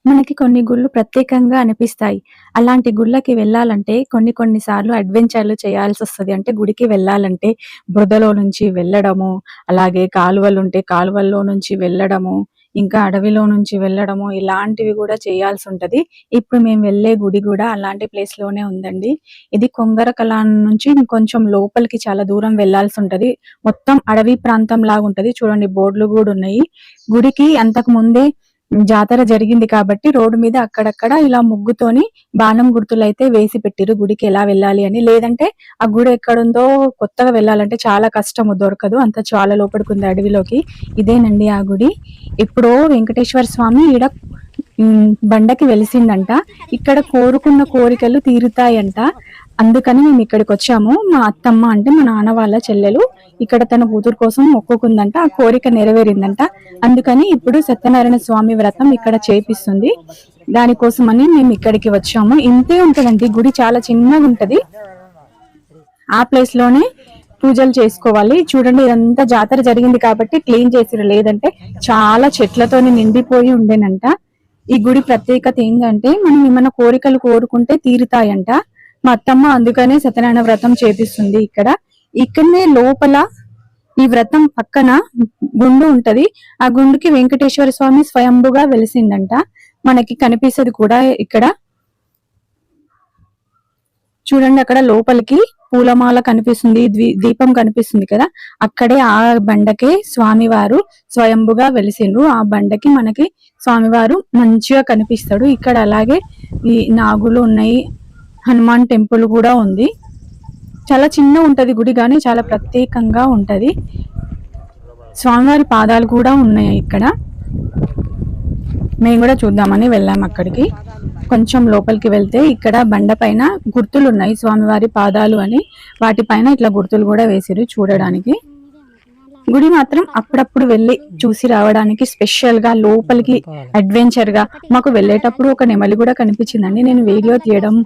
మనకి కొన్ని గుళ్ళు ప్రత్యేకంగా అనిపిస్తాయి. అలాంటి గుళ్ళకి వెళ్ళాలంటే కొన్ని సార్లు అడ్వెంచర్‌లు చేయాల్సొస్తది. అంటే గుడికి వెళ్ళాలంటే బురదలో నుంచి వెళ్ళడము, అలాగే కాలువలుంటే కాలువల్లో నుంచి వెళ్ళడము, ఇంకా అడవిలో నుంచి వెళ్ళడము ఇలాంటివి గూడా చేయాల్సుంటది. ఇప్పుడు మేము వెళ్ళే గుడి గూడా అలాంటి ప్లేస్‌లోనే ఉందండి. ఇది కొంగరకలాన్ నుంచి ఇంకొంచెం లోపలికి చాలా దూరం వెళ్ళాల్సుంటది. మొత్తం అడవి ప్రాంతం లాగుంటది. చూడండి బోర్డులు గూడున్నాయి. గుడికి అంతకు ముందే జాతర జరిగింది కాబట్టి రోడ్డు మీద అక్కడక్కడ ఇలా ముగ్గుతోని బాణం గుర్తులైతే వేసి పెట్టిర్రు గుడికి ఎలా వెళ్ళాలి అని. లేదంటే ఆ గుడి ఎక్కడుందో కొత్తగా వెళ్ళాలంటే చాలా కష్టము దొరకదు. అంత చాలా లోపలికుంది అడవిలోకి. ఇదేనండి ఆ గుడి. ఎప్పుడో వెంకటేశ్వర స్వామి ఈడ బండకి వెలిసిండంట. ఇక్కడ కోరుకున్న కోరికలు తీరుతాయంట. అందుకని మేము ఇక్కడికొచ్చాము. మా అత్తమ్మ అంటే మా నాన్న వాళ్ళ చెల్లెలు ఇక్కడ తన కూతురు కోసం మొక్కుకుందంట. ఆ కోరిక నెరవేరిందంట. అందుకని ఇప్పుడు సత్యనారాయణ స్వామి వ్రతం ఇక్కడ చేపిస్తుంది. దానికోసమని మేము ఇక్కడికి వచ్చాము. ఇంతే ఉంటదండి గుడి, చాలా చిన్నగా ఉంటది. ఆ ప్లేస్ లోనే పూజలు చేసుకోవాలి. చూడండి ఇదంతా జాతర జరిగింది కాబట్టి క్లీన్ చేసిరు, లేదంటే చాలా చెట్లతోని నిండిపోయి ఉండేనంట. ఈ గుడి ప్రత్యేకత ఏంటంటే మనం ఏమైనా కోరికలు కోరుకుంటే తీరుతాయంట. మా అత్తమ్మ అందుకనే సత్యనారాయణ వ్రతం చేపిస్తుంది ఇక్కడ. ఇక్కడనే లోపల ఈ వ్రతం పక్కన గుండు ఉంటది. ఆ గుండుకి వెంకటేశ్వర స్వామి స్వయంభుగా వెలిసిందంట. మనకి కనిపిస్తుంది కూడా ఇక్కడ. చూడండి అక్కడ లోపలికి పూలమాల కనిపిస్తుంది, దీపం కనిపిస్తుంది కదా, అక్కడే ఆ బండకే స్వామివారు స్వయంభుగా వెలిసిండ్రు. ఆ బండకి మనకి స్వామివారు మంచిగా కనిపిస్తాడు. ఇక్కడ అలాగే ఈ నాగులు ఉన్నాయి, హనుమాన్ టెంపుల్ కూడా ఉంది. చాలా చిన్న ఉంటది గుడి, కానీ చాలా ప్రత్యేకంగా ఉంటది. స్వామివారి పాదాలు కూడా ఉన్నాయి ఇక్కడ. మేము కూడా చూద్దామని వెళ్ళాం అక్కడికి. కొంచెం లోపలికి వెళ్తే ఇక్కడ బండ పైన గుర్తులు ఉన్నాయి స్వామివారి పాదాలు అని. వాటిపైన ఇట్లా గుర్తులు కూడా వేసిరు చూడడానికి. గుడి మాత్రం అప్పుడప్పుడు వెళ్ళి చూసి రావడానికి స్పెషల్ గా, లోపలికి అడ్వెంచర్ గా. మాకు వెళ్ళేటప్పుడు ఒక నెమలి కూడా కనిపించిందండి. నేను వీడియో తీయడం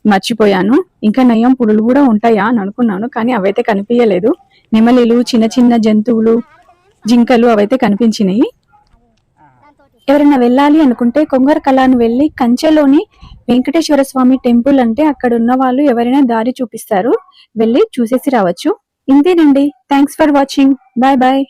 మర్చిపోయాను. ఇంకా నయం పులులు కూడా ఉంటాయా అని అనుకున్నాను, కానీ అవైతే కనిపించలేదు. నెమలిలు, చిన్న చిన్న జంతువులు, జింకలు అవైతే కనిపించినాయి. ఎవరైనా వెళ్ళాలి అనుకుంటే కొంగరకలాన్ వెళ్ళి కంచెలోని వెంకటేశ్వర స్వామి టెంపుల్ అంటే అక్కడ ఉన్న వాళ్ళు ఎవరైనా దారి చూపిస్తారు, వెళ్ళి చూసేసి రావచ్చు. ఇంతేనండి. Thanks for watching. Bye bye.